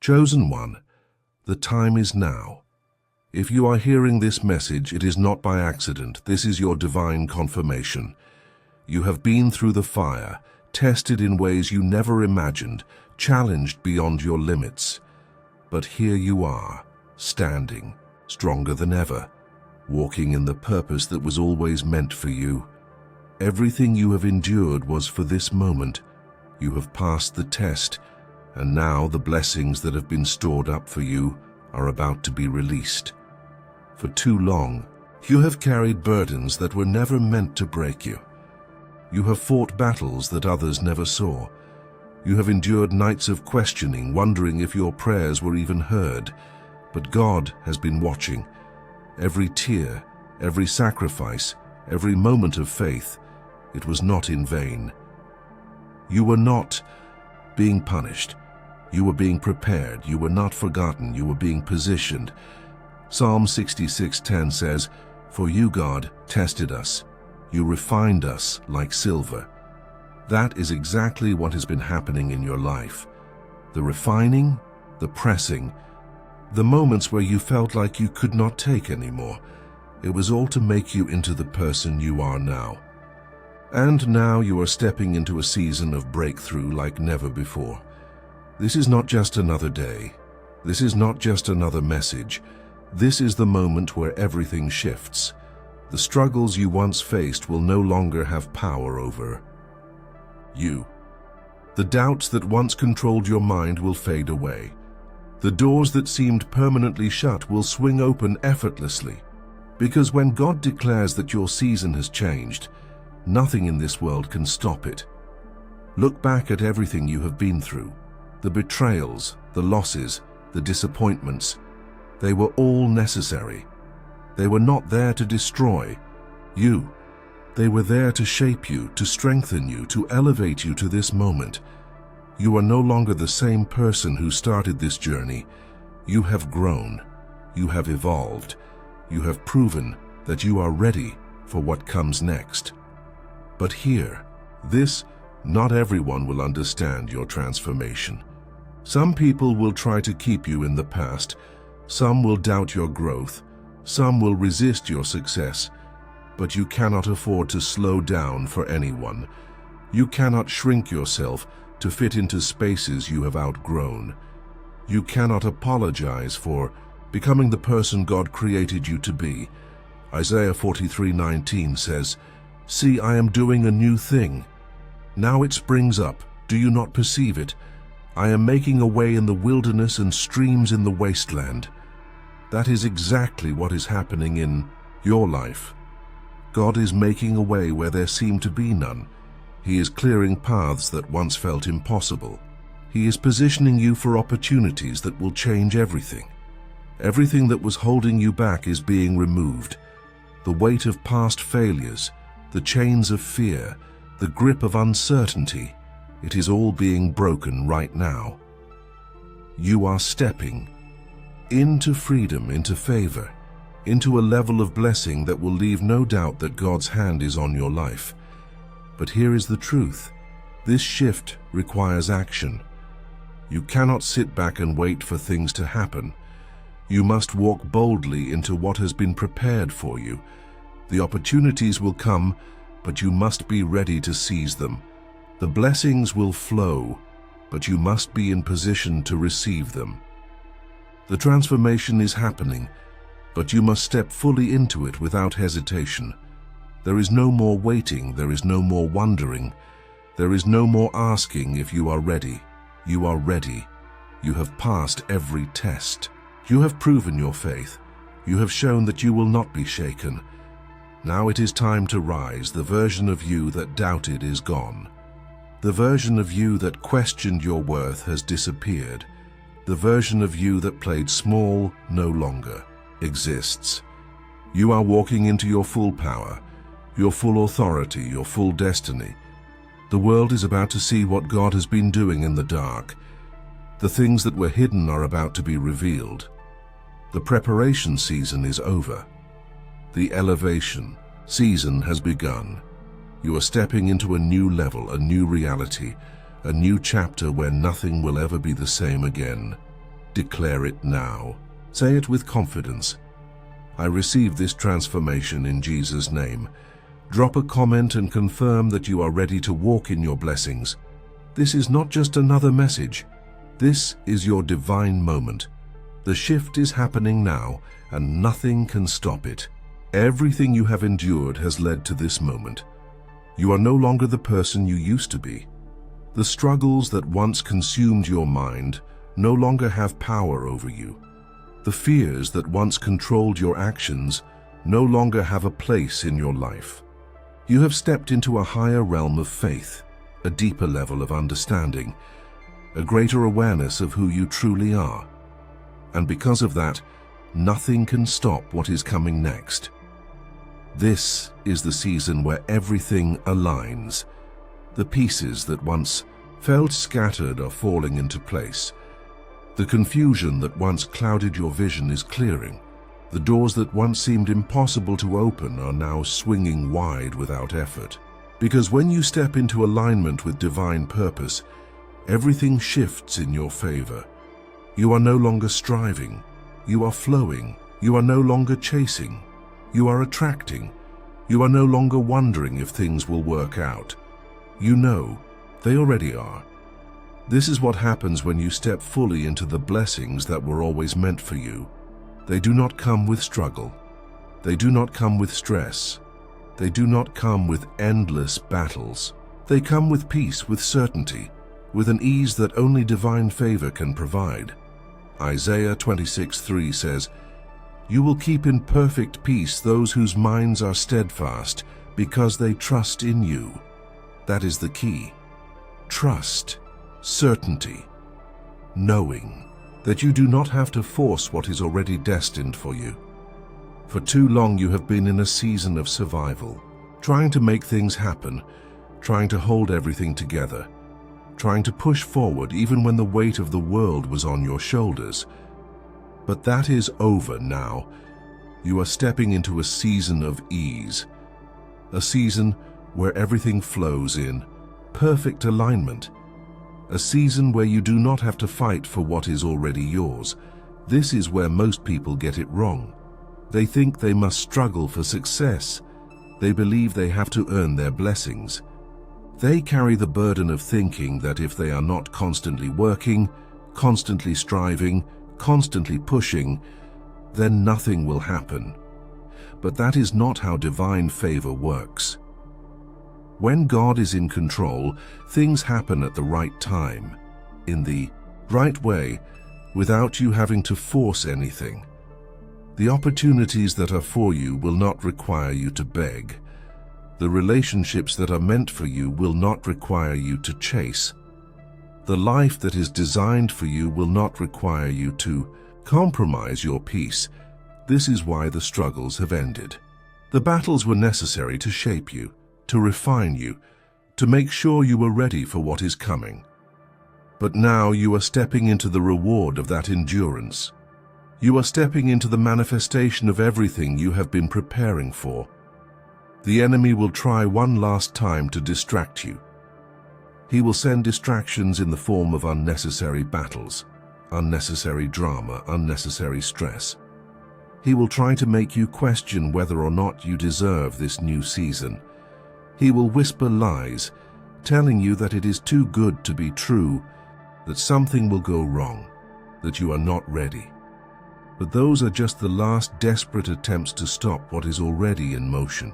Chosen one, the time is now. If you are hearing this message, it is not by accident. This is your divine confirmation. You have been through the fire, tested in ways you never imagined, challenged beyond your limits. But here you are, standing, stronger than ever, walking in the purpose that was always meant for you. Everything you have endured was for this moment. You have passed the test, and now the blessings that have been stored up for you are about to be released. For too long, you have carried burdens that were never meant to break you. You have fought battles that others never saw. You have endured nights of questioning, wondering if your prayers were even heard. But God has been watching. Every tear, every sacrifice, every moment of faith, it was not in vain. You were not being punished. You were being prepared. You were not forgotten. You were being positioned. Psalm 66:10 says, "For you, God, tested us. You refined us like silver." That is exactly what has been happening in your life. The refining, the pressing, the moments where you felt like you could not take anymore. It was all to make you into the person you are now. And now you are stepping into a season of breakthrough like never before. This is not just another day. This is not just another message. This is the moment where everything shifts. The struggles you once faced will no longer have power over you. The doubts that once controlled your mind will fade away. The doors that seemed permanently shut will swing open effortlessly. Because when God declares that your season has changed, nothing in this world can stop it. Look back at everything you have been through. The betrayals, the losses, the disappointments. They were all necessary. They were not there to destroy you. They were there to shape you, to strengthen you, to elevate you to this moment. You are no longer the same person who started this journey. You have grown. You have evolved. You have proven that you are ready for what comes next. But here, not everyone will understand your transformation. Some people will try to keep you in the past. Some will doubt your growth. Some will resist your success. But you cannot afford to slow down for anyone. You cannot shrink yourself to fit into spaces you have outgrown. You cannot apologize for becoming the person God created you to be. Isaiah 43:19 says, "See, I am doing a new thing. Now it springs up. Do you not perceive it? I am making a way in the wilderness and streams in the wasteland." That is exactly what is happening in your life. God is making a way where there seemed to be none. He is clearing paths that once felt impossible. He is positioning you for opportunities that will change everything. Everything that was holding you back is being removed. The weight of past failures, the chains of fear, the grip of uncertainty, it is all being broken right now. You are stepping into freedom, into favor, into a level of blessing that will leave no doubt that God's hand is on your life. But here is the truth. This shift requires action. You cannot sit back and wait for things to happen. You must walk boldly into what has been prepared for you. The opportunities will come, but you must be ready to seize them. The blessings will flow, but you must be in position to receive them. The transformation is happening, but you must step fully into it without hesitation. There is no more waiting, there is no more wondering, there is no more asking if you are ready. You are ready. You have passed every test. You have proven your faith. You have shown that you will not be shaken. Now it is time to rise. The version of you that doubted is gone. The version of you that questioned your worth has disappeared. The version of you that played small no longer exists. You are walking into your full power, your full authority, your full destiny. The world is about to see what God has been doing in the dark. The things that were hidden are about to be revealed. The preparation season is over. The elevation season has begun. You are stepping into a new level, a new reality, a new chapter where nothing will ever be the same again. Declare it now. Say it with confidence. I receive this transformation in Jesus' name. Drop a comment and confirm that you are ready to walk in your blessings. This is not just another message. This is your divine moment. The shift is happening now, and nothing can stop it. Everything you have endured has led to this moment. You are no longer the person you used to be. The struggles that once consumed your mind no longer have power over you. The fears that once controlled your actions no longer have a place in your life. You have stepped into a higher realm of faith, a deeper level of understanding, a greater awareness of who you truly are. And because of that, nothing can stop what is coming next. This is the season where everything aligns. The pieces that once felt scattered are falling into place. The confusion that once clouded your vision is clearing. The doors that once seemed impossible to open are now swinging wide without effort. Because when you step into alignment with divine purpose, everything shifts in your favor. You are no longer striving. You are flowing. You are no longer chasing. You are attracting. You are no longer wondering if things will work out. You know, they already are. This is what happens when you step fully into the blessings that were always meant for you. They do not come with struggle. They do not come with stress. They do not come with endless battles. They come with peace, with certainty, with an ease that only divine favor can provide. Isaiah 26:3 says, "You will keep in perfect peace those whose minds are steadfast, because they trust in you." That is the key. Trust, certainty, knowing that you do not have to force what is already destined for you. For too long you have been in a season of survival, trying to make things happen, trying to hold everything together, trying to push forward even when the weight of the world was on your shoulders. But that is over now. You are stepping into a season of ease, a season where everything flows in perfect alignment, a season where you do not have to fight for what is already yours. This is where most people get it wrong. They think they must struggle for success. They believe they have to earn their blessings. They carry the burden of thinking that if they are not constantly working, constantly striving, constantly pushing, then nothing will happen. But that is not how divine favor works. When God is in control, things happen at the right time, in the right way, without you having to force anything. The opportunities that are for you will not require you to beg. The relationships that are meant for you will not require you to chase. The life that is designed for you will not require you to compromise your peace. This is why the struggles have ended. The battles were necessary to shape you, to refine you, to make sure you were ready for what is coming. But now you are stepping into the reward of that endurance. You are stepping into the manifestation of everything you have been preparing for. The enemy will try one last time to distract you. He will send distractions in the form of unnecessary battles, unnecessary drama, unnecessary stress. He will try to make you question whether or not you deserve this new season. He will whisper lies, telling you that it is too good to be true, that something will go wrong, that you are not ready. But those are just the last desperate attempts to stop what is already in motion.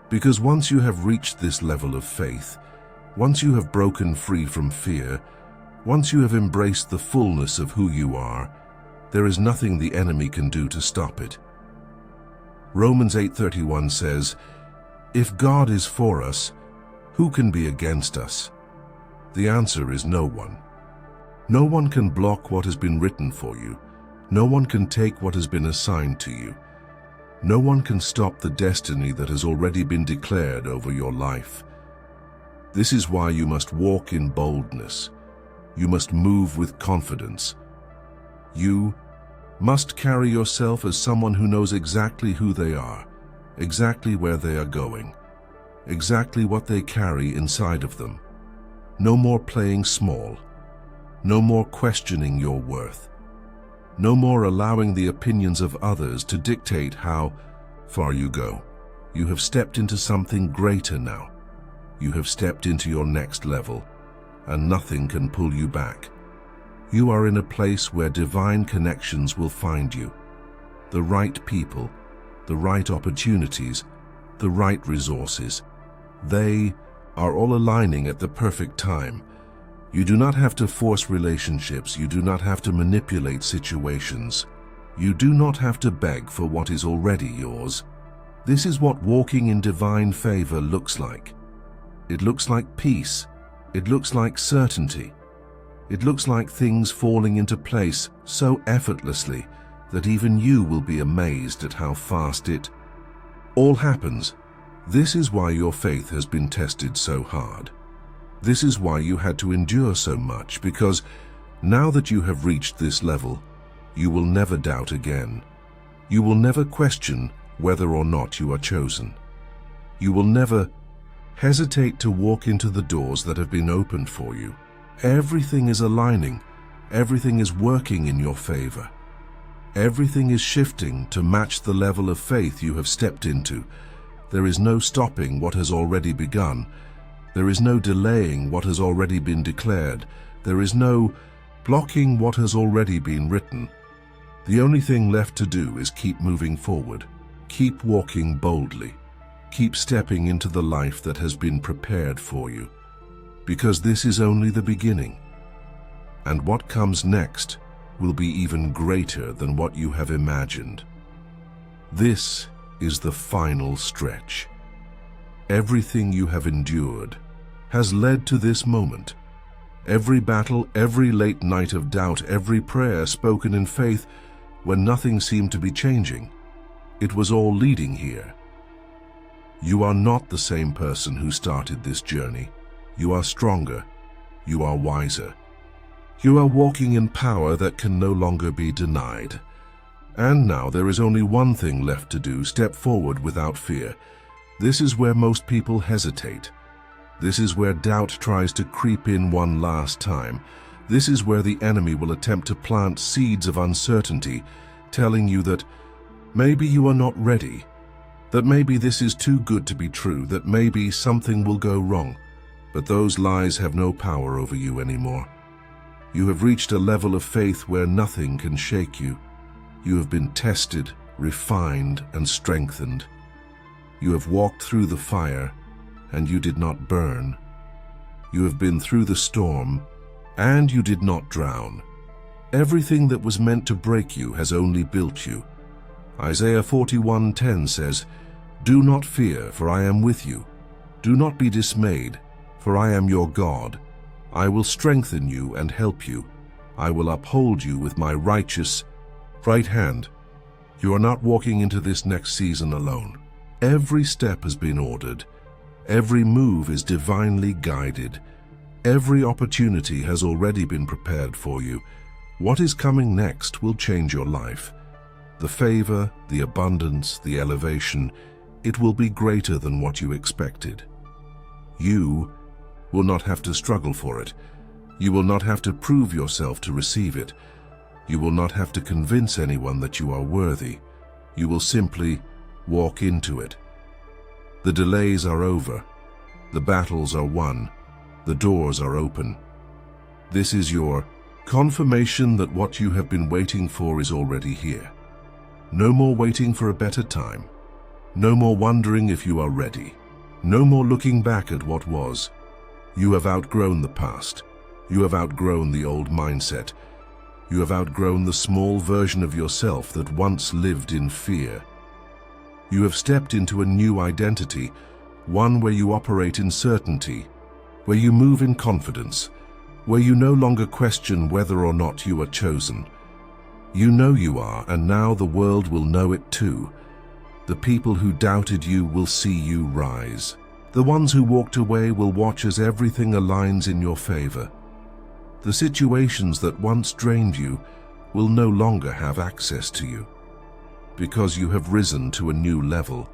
Because once you have reached this level of faith, once you have broken free from fear, once you have embraced the fullness of who you are, there is nothing the enemy can do to stop it. Romans 8:31 says, "If God is for us, who can be against us?" The answer is no one. No one can block what has been written for you. No one can take what has been assigned to you. No one can stop the destiny that has already been declared over your life. This is why you must walk in boldness. You must move with confidence. You must carry yourself as someone who knows exactly who they are, exactly where they are going, exactly what they carry inside of them. No more playing small. No more questioning your worth. No more allowing the opinions of others to dictate how far you go. You have stepped into something greater now. You have stepped into your next level, and nothing can pull you back. You are in a place where divine connections will find you. The right people, the right opportunities, the right resources. They are all aligning at the perfect time. You do not have to force relationships. You do not have to manipulate situations. You do not have to beg for what is already yours. This is what walking in divine favor looks like. It looks like peace. It looks like certainty. It looks like things falling into place so effortlessly that even you will be amazed at how fast it all happens. This is why your faith has been tested so hard. This is why you had to endure so much, because now that you have reached this level, you will never doubt again. You will never question whether or not you are chosen. You will never hesitate to walk into the doors that have been opened for you. Everything is aligning. Everything is working in your favor. Everything is shifting to match the level of faith you have stepped into. There is no stopping what has already begun. There is no delaying what has already been declared. There is no blocking what has already been written. The only thing left to do is keep moving forward. Keep walking boldly. Keep stepping into the life that has been prepared for you. Because this is only the beginning. And what comes next will be even greater than what you have imagined. This is the final stretch. Everything you have endured has led to this moment. Every battle, every late night of doubt, every prayer spoken in faith when nothing seemed to be changing, it was all leading here. You are not the same person who started this journey. You are stronger. You are wiser. You are walking in power that can no longer be denied. And now there is only one thing left to do: step forward without fear. This is where most people hesitate. This is where doubt tries to creep in one last time. This is where the enemy will attempt to plant seeds of uncertainty, telling you that maybe you are not ready, that maybe this is too good to be true, that maybe something will go wrong. But those lies have no power over you anymore. You have reached a level of faith where nothing can shake you. You have been tested, refined, and strengthened. You have walked through the fire, and you did not burn. You have been through the storm, and you did not drown. Everything that was meant to break you has only built you. Isaiah 41:10 says, "Do not fear, for I am with you. Do not be dismayed, for I am your God. I will strengthen you and help you. I will uphold you with my righteous right hand." You are not walking into this next season alone. Every step has been ordered. Every move is divinely guided. Every opportunity has already been prepared for you. What is coming next will change your life. The favor, the abundance, the elevation, it will be greater than what you expected. You will not have to struggle for it. You will not have to prove yourself to receive it. You will not have to convince anyone that you are worthy. You will simply walk into it. The delays are over. The battles are won. The doors are open. This is your confirmation that what you have been waiting for is already here. No more waiting for a better time. No more wondering if you are ready. No more looking back at what was. You have outgrown the past. You have outgrown the old mindset. You have outgrown the small version of yourself that once lived in fear. You have stepped into a new identity, one where you operate in certainty, where you move in confidence, where you no longer question whether or not you are chosen. You know you are, and now the world will know it too. The people who doubted you will see you rise. The ones who walked away will watch as everything aligns in your favor. The situations that once drained you will no longer have access to you, because you have risen to a new level,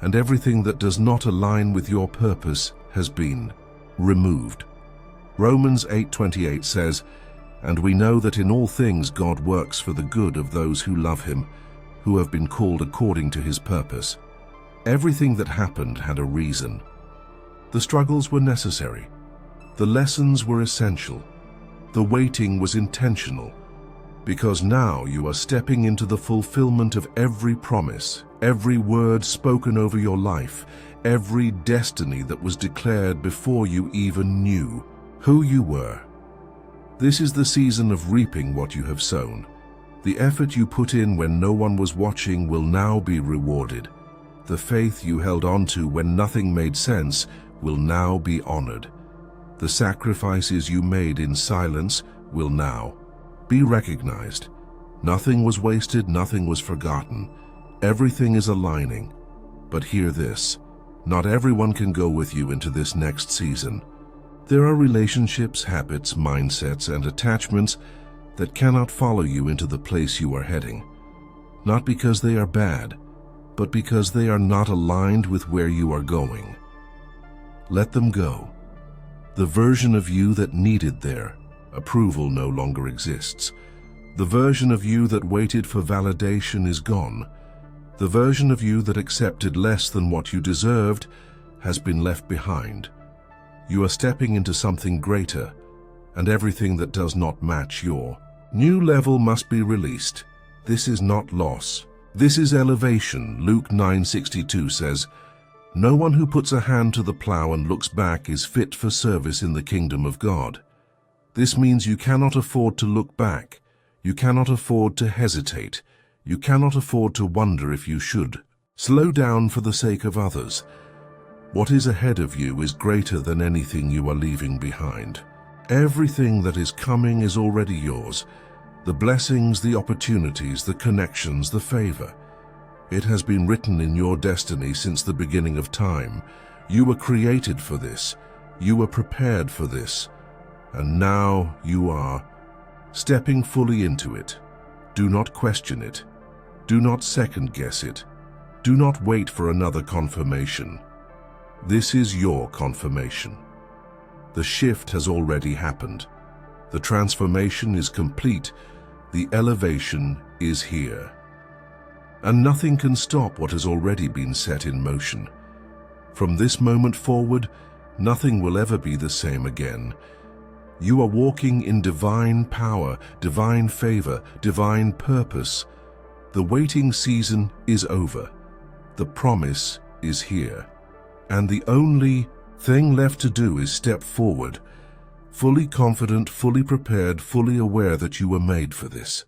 and everything that does not align with your purpose has been removed. Romans 8:28 says, And we know that in all things God works for the good of those who love him, who have been called according to his purpose. Everything that happened had a reason. The struggles were necessary. The lessons were essential. The waiting was intentional. Because now you are stepping into the fulfillment of every promise, every word spoken over your life, every destiny that was declared before you even knew who you were. This is the season of reaping what you have sown. The effort you put in when no one was watching will now be rewarded. The faith you held on to when nothing made sense will now be honored. The sacrifices you made in silence will now be recognized. Nothing was wasted, nothing was forgotten. Everything is aligning. But hear this, not everyone can go with you into this next season. There are relationships, habits, mindsets, and attachments that cannot follow you into the place you are heading. Not because they are bad, but because they are not aligned with where you are going. Let them go. The version of you that needed their approval no longer exists. The version of you that waited for validation is gone. The version of you that accepted less than what you deserved has been left behind. You are stepping into something greater, and everything that does not match your new level must be released. This is not loss. This is elevation. Luke 9:62 says, "No one who puts a hand to the plow and looks back is fit for service in the kingdom of God." This means you cannot afford to look back. You cannot afford to hesitate. You cannot afford to wonder if you should. Slow down for the sake of others. What is ahead of you is greater than anything you are leaving behind. Everything that is coming is already yours. The blessings, the opportunities, the connections, the favor. It has been written in your destiny since the beginning of time. You were created for this. You were prepared for this. And now you are stepping fully into it. Do not question it. Do not second guess it. Do not wait for another confirmation. This is your confirmation. The shift has already happened. The transformation is complete. The elevation is here. And nothing can stop what has already been set in motion. From this moment forward, nothing will ever be the same again. You are walking in divine power, divine favor, divine purpose. The waiting season is over. The promise is here. And the only thing left to do is step forward, fully confident, fully prepared, fully aware that you were made for this.